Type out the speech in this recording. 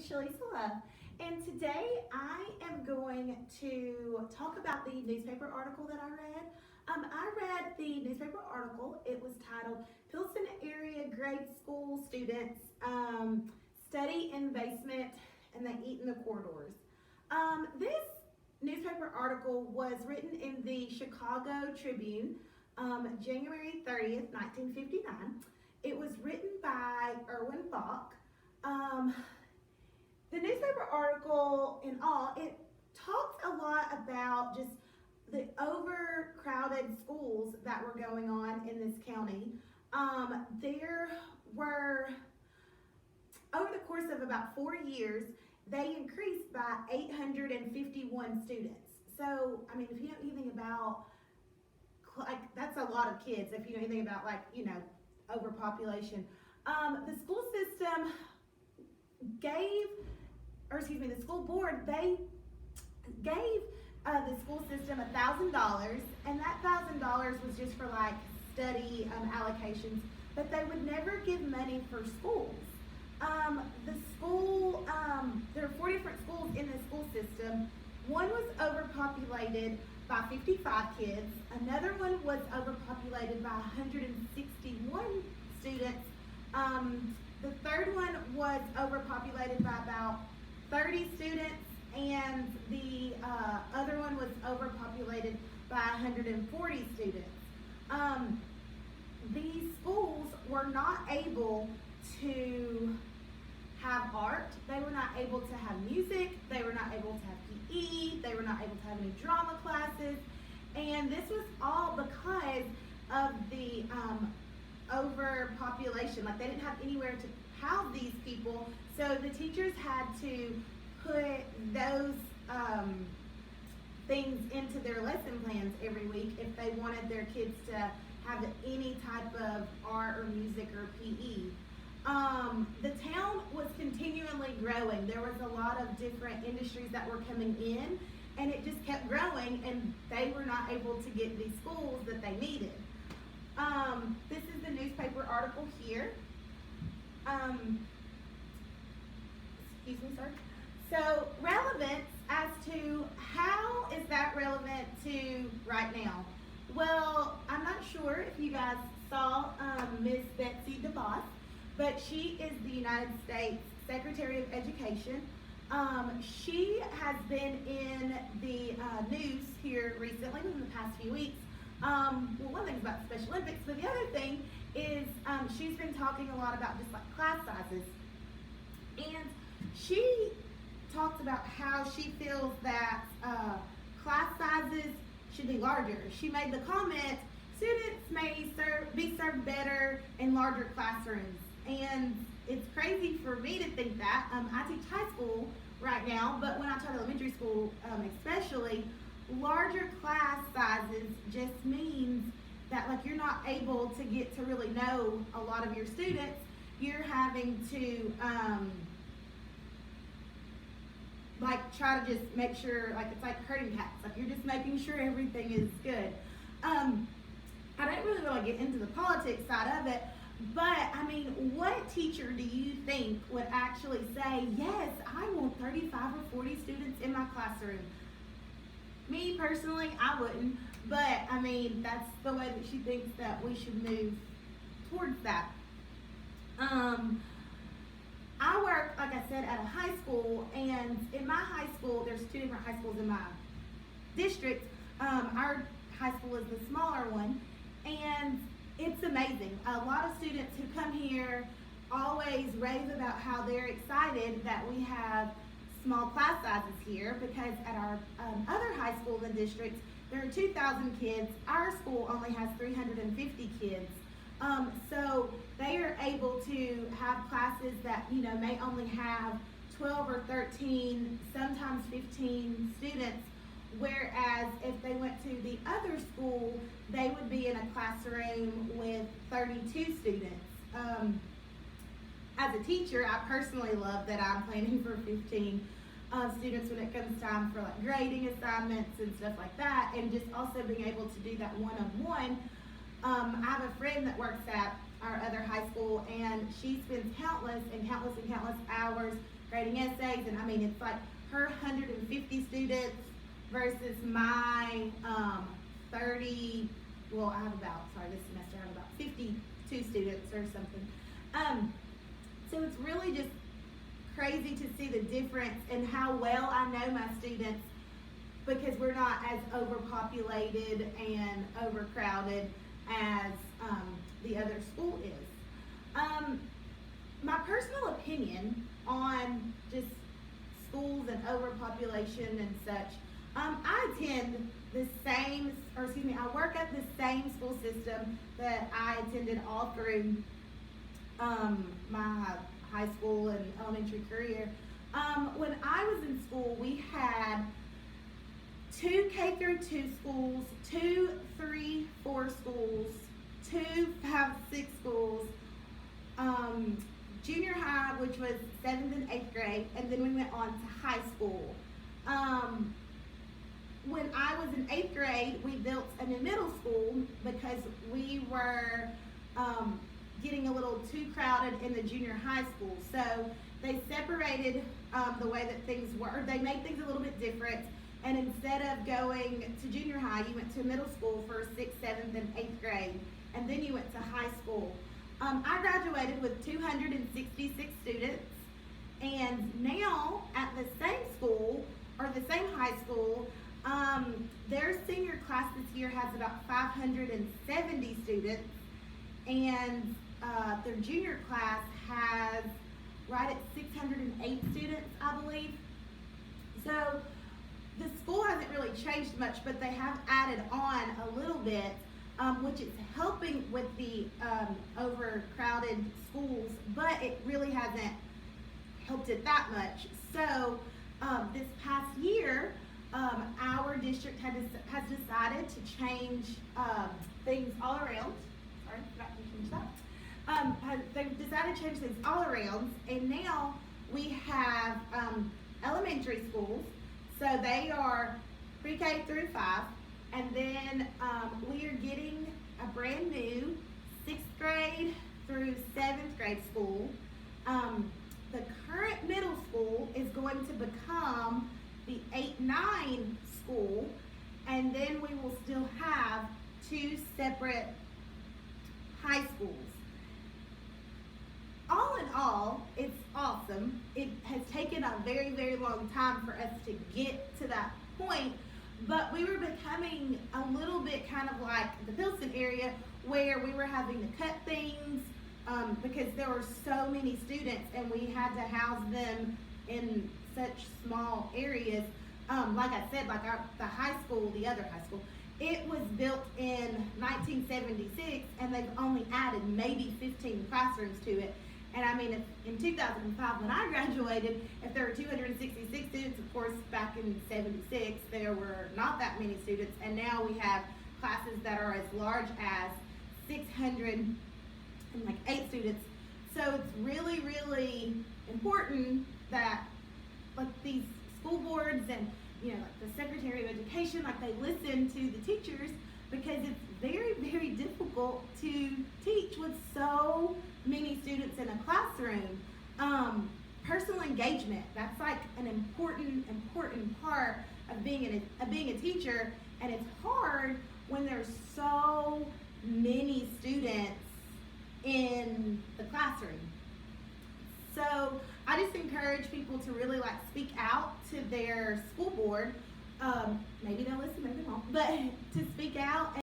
Shalisa Love, and today I am going to talk about the newspaper article that I read. I read the newspaper article. It was titled Pilsen Area Grade School Students Study in the Basement and They Eat in the Corridors. This newspaper article was written in the Chicago Tribune, January 30th, 1959. It was written by Erwin Bach. The newspaper article in all, it talks a lot about just the overcrowded schools that were going on in this county. There were, over the course of about 4 years, they increased by 851 students. So, I mean, if you know anything about, like, that's a lot of kids, if you know anything about, like, overpopulation. The school system the school board, they gave the school system $1,000, and that $1,000 was just for like study allocations, but they would never give money for schools. There are 4 different schools in the school system. One was overpopulated by 55 kids. Another one was overpopulated by 161 students. The third one was overpopulated by about 30 students, and the other one was overpopulated by 140 students. These schools were not able to have art, they were not able to have music, they were not able to have PE, they were not able to have any drama classes, and this was all because of the overpopulation. Like, they didn't have anywhere to house these people, so the teachers had to put those things into their lesson plans every week if they wanted their kids to have any type of art or music or PE. The town was continually growing. There was a lot of different industries that were coming in, and it just kept growing, and they were not able to get the schools that they needed. This is the newspaper article here. Excuse me, sir. So, relevance as to how is that relevant to right now? Well, I'm not sure if you guys saw Miss Betsy DeVos, but she is the United States Secretary of Education. She has been in the news here recently, within the past few weeks. One thing's about the Special Olympics, but the other thing is she's been talking a lot about just like class sizes. And she talks about how she feels that class sizes should be larger. She made the comment, students may be served better in larger classrooms. And it's crazy for me to think that. I teach high school right now, but when I taught elementary school especially, larger class sizes just means that, like, you're not able to get to really know a lot of your students. You're having to try to just make sure, like, it's like herding cats. Like, you're just making sure everything is good. I don't really want to get into the politics side of it, but I mean, what teacher do you think would actually say, yes, I want 35 or 40 students in my classroom? Me personally, I wouldn't, but I mean, that's the way that she thinks that we should move towards that. I work, like I said, at a high school, and in my high school, there's 2 different high schools in my district. Our high school is the smaller one, and it's amazing. A lot of students who come here always rave about how they're excited that we have small class sizes here, because at our other high school in the district, there are 2,000 kids. Our school only has 350 kids. So they are able to have classes that, may only have 12 or 13, sometimes 15 students, whereas if they went to the other school, they would be in a classroom with 32 students. As a teacher, I personally love that I'm planning for 15 students when it comes time for like grading assignments and stuff like that, and just also being able to do that one-on-one. I have a friend that works at our other high school, and she spends countless hours grading writing essays, and I mean, it's like her 150 students versus my 30, well, I have about, sorry, this semester I have about 52 students or something. So it's really just crazy to see the difference in how well I know my students, because we're not as overpopulated and overcrowded as the other school is. My personal opinion on just schools and overpopulation and such, I attend the same, or excuse me, I work at the same school system that I attended all through my high school and elementary career. When I was in school, we had 2 K through 2 schools, 2, 3, 4 schools, 2, 5, 6 schools, junior high, which was 7th and 8th grade, and then we went on to high school. When I was in 8th grade, we built a new middle school because we were getting a little too crowded in the junior high school. So they separated the way that things were. They made things a little bit different. And instead of going to junior high, you went to middle school for 6th, 7th, and 8th grade. And then you went to high school. I graduated with 266 students. And now at the same school, or the same high school, their senior class this year has about 570 students. And their junior class has right at 608 students, I believe. So the school hasn't really changed much, but they have added on a little bit, which is helping with the overcrowded schools, but it really hasn't helped it that much. So this past year, our district has decided to change things all around. Sorry, forgot to change that. They've decided to change things all around, and now we have elementary schools. So they are pre-K through 5, and then we are getting a brand new 6th grade through 7th grade school. The current middle school is going to become the 8-9 school, and then we will still have 2 separate high schools. All in all, it's awesome. It has taken a very, very long time for us to get to that point, but we were becoming a little bit kind of like the Pilsen area, where we were having to cut things because there were so many students and we had to house them in such small areas. Like I said, like the high school, the other high school, it was built in 1976, and they've only added maybe 15 classrooms to it. And I mean, in 2005, when I graduated, if there were 266 students, of course, back in 76, there were not that many students. And now we have classes that are as large as 608 students. So it's really, really important that like these school boards and like the Secretary of Education, like they listen to the teachers, because it's very, very difficult to teach with so many students in a classroom. Personal engagement, that's like an important part of being a teacher, and it's hard when there's so many students in the classroom. So I just encourage people to really like speak out to their school board. Maybe they'll listen, maybe they won't, but to speak out